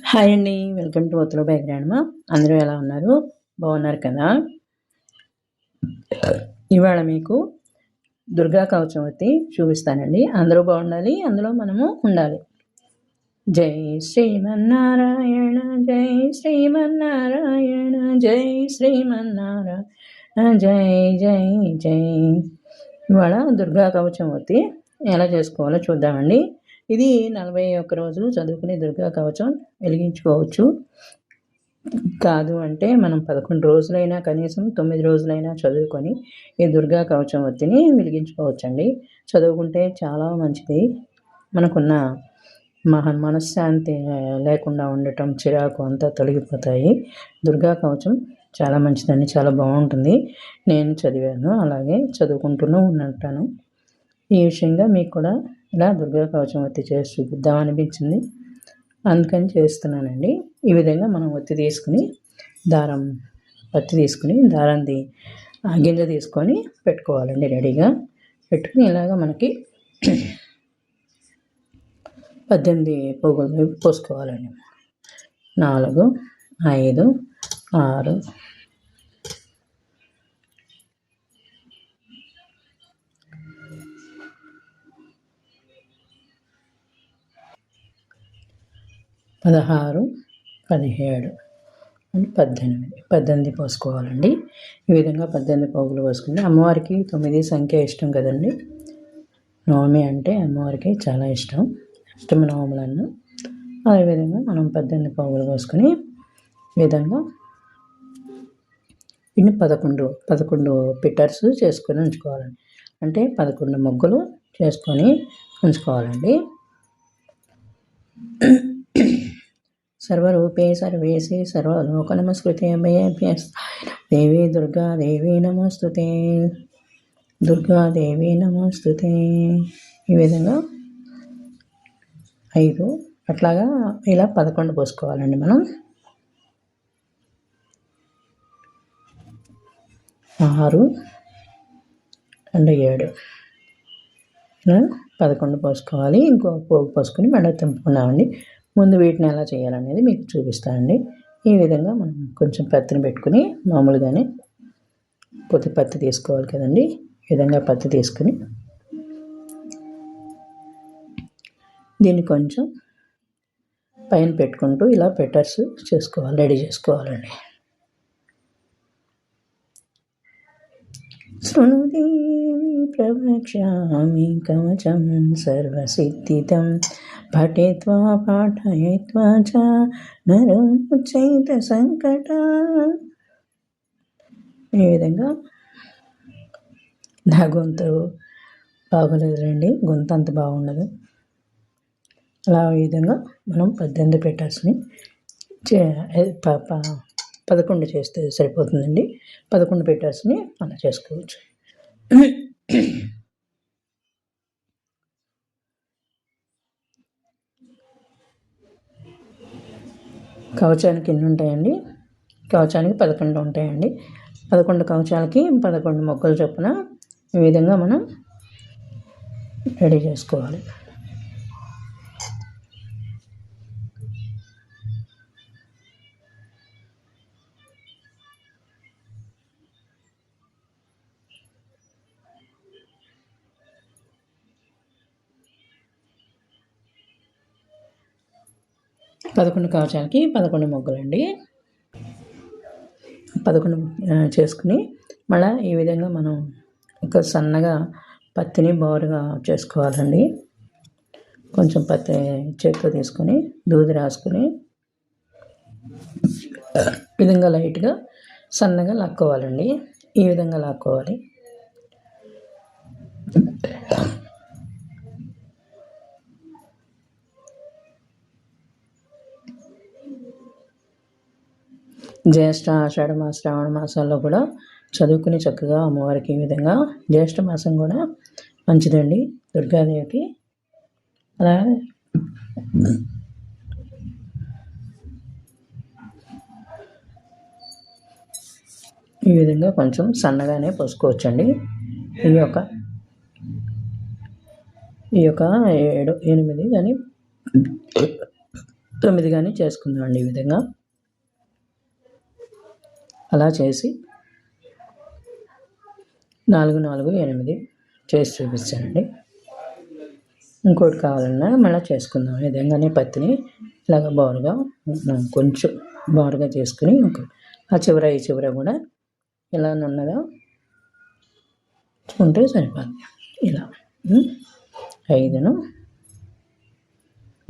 Hi అండి. Welcome to ఒత్తులో background. అందరూ ఎలా ఉన్నారు? బాగున్నారు కదా? ఇవాళ మీకు దుర్గా కవచవతి చూపిస్తానండి. అందరూ బాగుండాలి, అందులో మనము ఉండాలి. జై శ్రీమన్నారాయణ, జై శ్రీమన్నారాయణ, జై శ్రీమన్నారాయణ, జై జై జై. ఇవాళ దుర్గా కవచవతి ఎలా చేసుకోవాలో చూద్దామండి. ఇది 41 రోజులు చదువుకునే దుర్గా కవచం వెలిగించుకోవచ్చు. కాదు అంటే మనం 11 రోజులైనా, కనీసం 9 రోజులైనా చదువుకొని ఈ దుర్గా కవచవతిని వెలిగించుకోవచ్చండి. చదువుకుంటే చాలా మంచిది. మనకున్న మనశ్శాంతి లేకుండా ఉండటం, చిరాకు అంతా తొలగిపోతాయి. దుర్గా కవచం చాలా మంచిదండి, చాలా బాగుంటుంది. నేను చదివాను, అలాగే చదువుకుంటూనే ఉంటాను. ఈ విషయంగా మీకు కూడా ఇలా దుర్గా కవచవతి చేసి చూపిద్దాం అనిపించింది, అందుకని చేస్తున్నానండి. ఈ విధంగా మనం ఒత్తి తీసుకుని పత్తి తీసుకుని దారాన్ని గింజ తీసుకొని పెట్టుకోవాలండి. రెడీగా పెట్టుకుని ఇలాగ మనకి 18 పోగులు పోసుకోవాలండి. 4, 5, 6, 16, 17 అని 18 పోసుకోవాలండి. ఈ విధంగా 18 పోగులు పోసుకుంటే అమ్మవారికి 9 సంఖ్య ఇష్టం కదండి. నవమి అంటే అమ్మవారికి చాలా ఇష్టం, అష్టమి నవములన్నా. అదేవిధంగా మనం 18 పోగులు పోసుకొని ఈ విధంగా ఇన్ని 11 పిట్టర్స్ చేసుకొని ఉంచుకోవాలండి. అంటే 11 ముగ్గులు చేసుకొని ఉంచుకోవాలండి. సర్వరూపే సర్వేశే సర్వలోక నమస్కృతే దేవీ దుర్గాదేవి నమస్తుతే, దుర్గాదేవి నమస్తుతే. ఈ విధంగా 5 అట్లాగా ఇలా 11 పోసుకోవాలండి. మనం 6, 2, 7 ఇలా 11 పోసుకోవాలి. ఇంకో పోగు పోసుకొని మళ్ళీ తెంపుకున్నామండి. ముందు వీటిని ఎలా చేయాలనేది మీకు చూపిస్తానండి. ఈ విధంగా మనం కొంచెం పత్తిని పెట్టుకుని, మామూలుగానే పత్తి తీసుకోవాలి కదండి. ఈ విధంగా పత్తి తీసుకుని దీన్ని కొంచెం పైన పెట్టుకుంటూ ఇలా పెటర్స్ చేసుకోవాలి, రెడీ చేసుకోవాలండి. శృణుదేవి ప్రవక్ష్యామి కవచం సర్వసిద్ధితం పఠిత్వా పాఠయిత్వా చ నరోముచ్యతే సంకట. ఈ విధంగా నా గొంతు బాగోలేదులేండి, గొంతు అంత బాగుండదు. అలా ఈ విధంగా మనం 18 పెట్టర్స్ని 11 చేస్తే సరిపోతుందండి. 11 పెట్టర్స్ని అలా చేసుకోవచ్చు. కవచానికి ఎన్ని ఉంటాయండి? కవచానికి 11 ఉంటాయండి. 11 కవచాలకి 11 మొక్కలు చొప్పున ఈ విధంగా మనం రెడీ చేసుకోవాలి. పదకొండు కవచాలకి 11 మొగ్గలండి. 11 చేసుకుని మళ్ళీ ఈ విధంగా మనం ఒక సన్నగా పత్తిని బారుగా చేసుకోవాలండి. కొంచెం పత్తి చేతితో తీసుకొని దూది రాసుకుని ఈ విధంగా లైట్గా సన్నగా లాక్కోవాలండి. ఈ విధంగా లాక్కోవాలి. జ్యేష్ఠ, ఆషాఢ శ్రావణ మాసాల్లో కూడా చదువుకుని చక్కగా అమ్మవారికి ఈ విధంగా, జ్యేష్ఠ మాసం కూడా మంచిదండి దుర్గాదేవికి. అలా ఈ విధంగా కొంచెం సన్నగానే పోసుకోవచ్చండి. ఈ యొక్క 7, 8 కానీ 9 కానీ చేసుకుందామండి. ఈ విధంగా అలా చేసి 4, 4, 8 చేసి చూపించానండి. ఇంకోటి కావాలన్నా మళ్ళీ చేసుకుందాం. ఈ విధంగానే పత్తిని ఇలాగ బారుగా కొంచెం బారుగా చేసుకుని ఆ చివర ఈ చివర కూడా ఇలా నున్నగా ఉంటే సరిపోద్ది. ఇలా 5,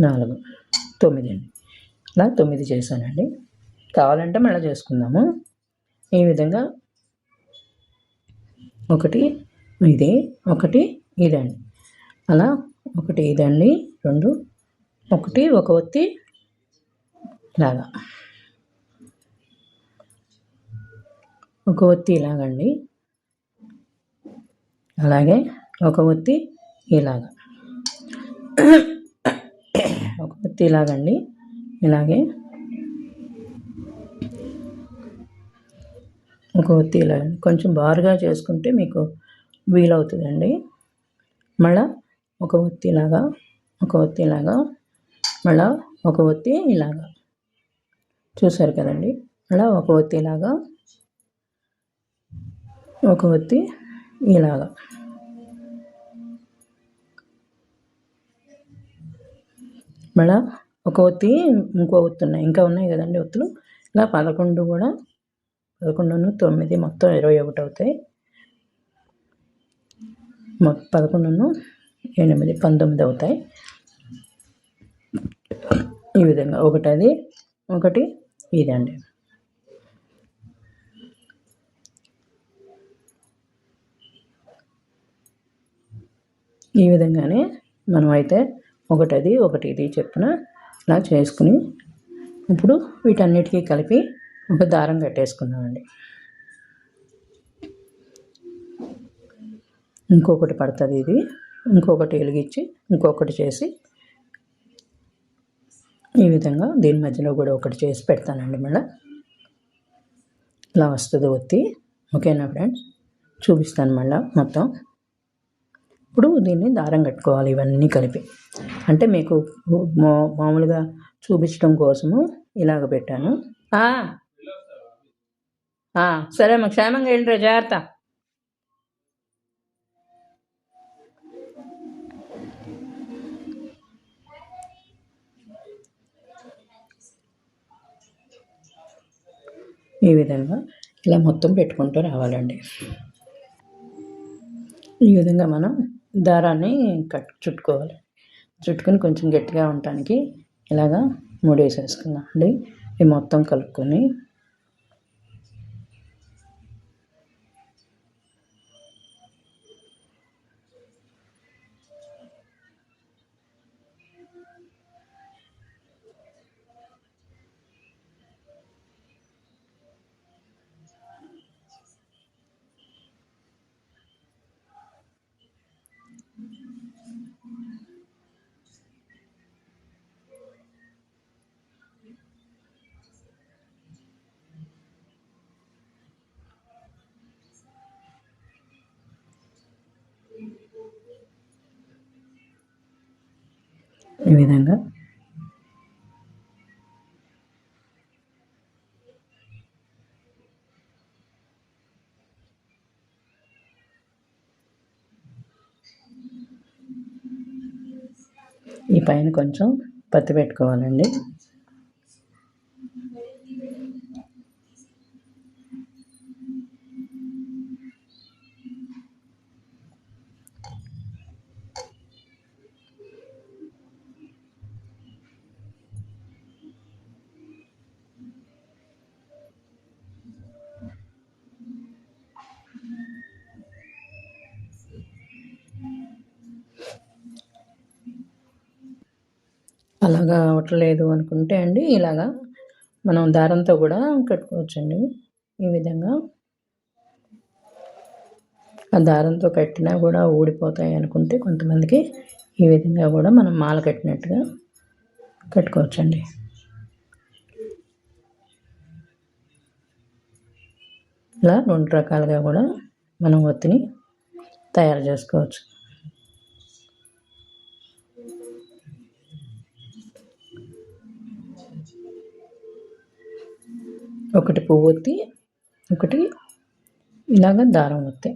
4, 9 అండి. ఇలా 9 చేశానండి. కావాలంటే మళ్ళీ చేసుకుందాము. ఈ విధంగా ఒకటి ఇది, ఒకటి ఇదండి. అలా ఒకటి ఇదండి, 2, ఒకటి ఒక ఒత్తి ఇలాగా, ఒక ఒత్తి ఇలాగండి. అలాగే ఒక ఒత్తి ఇలాగా, ఒక ఒత్తి ఇలాగండి. ఇలాగే ఒక ఒత్తి ఇలా కొంచెం బారుగా చేసుకుంటే మీకు వీలవుతుందండి. మళ్ళా ఒక ఒత్తి ఇలాగా, ఒక ఒత్తి ఇలాగా, మళ్ళా ఒక ఒత్తి ఇలాగా. చూసారు కదండి. అలా ఒక ఒత్తి ఇలాగా, ఒక ఒత్తి ఇలాగా. మళ్ళా ఒక ఒత్తి ఇంకో ఒత్తి ఉన్నాయి, ఇంకా ఉన్నాయి కదండి ఒత్తులు. ఇలా 11 కూడా, 11, 9 మొత్తం 21 అవుతాయి. 11, 8, 19 అవుతాయి. ఈ విధంగా ఒకటి అది, ఒకటి ఇదండి. ఈ విధంగానే మనం అయితే ఒకటి అది, ఒకటి ఇది చెప్పున ఇలా చేసుకుని ఇప్పుడు వీటన్నిటికీ కలిపి ఒక దారం కట్టేసుకుందామండి. ఇంకొకటి పడుతుంది ఇది, ఇంకొకటి వెలిగించి ఇంకొకటి చేసి ఈ విధంగా దీని మధ్యలో కూడా ఒకటి చేసి పెడతానండి. మళ్ళీ ఇలా వస్తుంది ఒత్తి. ఓకేనా ఫ్రెండ్స్, చూపిస్తాను మళ్ళీ మొత్తం. ఇప్పుడు దీన్ని దారం కట్టుకోవాలి ఇవన్నీ కలిపి. అంటే మీకు మామూలుగా చూపించడం కోసము ఇలాగ పెట్టాను. సరే అమ్మ, క్షేమంగా వెళ్ళిరా, జాగ్రత్త. ఈ విధంగా ఇలా మొత్తం పెట్టుకుంటూ రావాలండి. ఈ విధంగా మనం దారాన్ని చుట్టుకోవాలి. చుట్టుకొని కొంచెం గట్టిగా ఉండటానికి ఇలాగా ముడేసేసుకుందాం అండి. ఇది మొత్తం కలుపుకొని ఈ విధంగా ఈ పైన కొంచెం పత్తి పెట్టుకోవాలండి. అలాగా అవ్వట్లేదు అనుకుంటే అండి, ఇలాగా మనం దారంతో కూడా కట్టుకోవచ్చండి. ఈ విధంగా ఆ దారంతో కట్టినా కూడా ఊడిపోతాయి అనుకుంటే కొంతమందికి ఈ విధంగా కూడా మనం మాల కట్టినట్టుగా కట్టుకోవచ్చండి. ఇలా 2 రకాలుగా కూడా మనం ఒత్తిని తయారు చేసుకోవచ్చు. ఒకటి పువ్వొత్తి, ఒకటి ఇలాగ దారం ఒత్తి,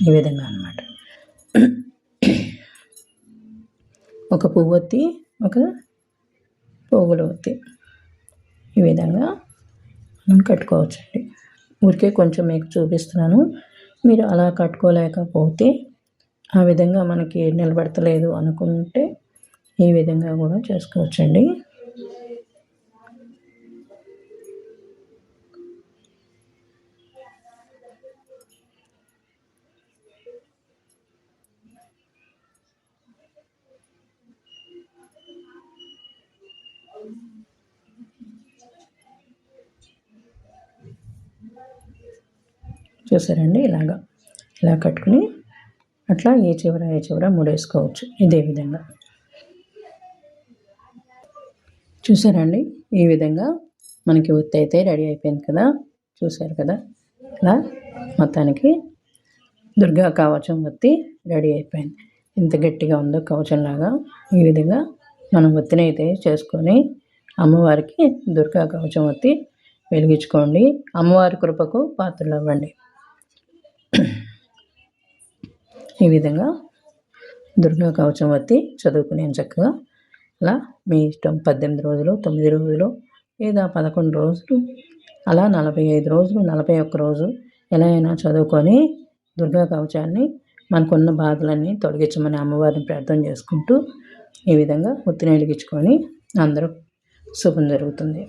ఈ విధంగా అన్నమాట. ఒక పువ్వొత్తి, ఒక పువ్వుల ఒత్తి, ఈ విధంగా మనం కట్టుకోవచ్చండి. ఊరికే కొంచెం మీకు చూపిస్తున్నాను. మీరు అలా కట్టుకోలేకపోతే, ఆ విధంగా మనకి నిలబడతలేదు అనుకుంటే ఈ విధంగా కూడా చేసుకోవచ్చండి. చూసారండి, ఇలా కట్టుకుని అట్లా ఏ చివర ముడేసుకోవచ్చు. ఇదే విధంగా చూసారండి. ఈ విధంగా మనకి ఒత్తి అయితే రెడీ అయిపోయింది కదా, చూసారు కదా. ఇలా మొత్తానికి దుర్గా కవచం ఒత్తి రెడీ అయిపోయింది. ఎంత గట్టిగా ఉందో కవచంలాగా. ఈ విధంగా మనం ఒత్తిని అయితే చేసుకొని అమ్మవారికి దుర్గా కవచం ఒత్తి వెలిగించుకోండి. అమ్మవారి కృపకు పాత్రలు అవ్వండి. ఈ విధంగా దుర్గా కవచం ఒత్తి చదువుకునే చక్కగా అలా మీ ఇష్టం 18 రోజులు, 9 రోజులు, లేదా 11 రోజులు, అలా 45 రోజులు, 41 రోజు ఎలా అయినా చదువుకొని దుర్గా కవచాన్ని మనకున్న బాధలన్నీ తొలగించమని అమ్మవారిని ప్రార్థన చేసుకుంటూ ఈ విధంగా ఒత్తిని వెలిగించుకొని అందరూ శుభం జరుగుతుంది.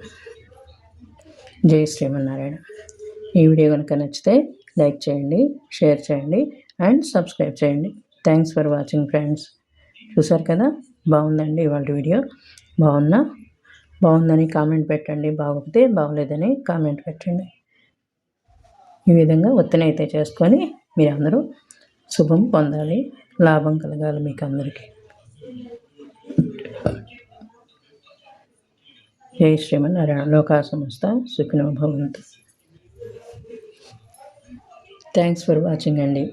జై శ్రీమన్నారాయణ. ఈ వీడియో కనుక నచ్చితే లైక్ చేయండి, షేర్ చేయండి అండ్ సబ్స్క్రైబ్ చేయండి. Thanks for watching friends. చూసారు కదా, బాగుందండి ఇవాళ వీడియో. బాగుందని కామెంట్ పెట్టండి, బాగోకపోతే బాగోలేదని కామెంట్ పెట్టండి. ఈ విధంగా ఒత్తిడి అయితే చేసుకొని మీరు అందరూ శుభం పొందాలి, లాభం కలగాలి మీకు అందరికీ. జై శ్రీమన్నారాయణ. లోకా సమస్త సుఖినో భవంతు. థ్యాంక్స్ ఫర్ వాచింగ్ అండి.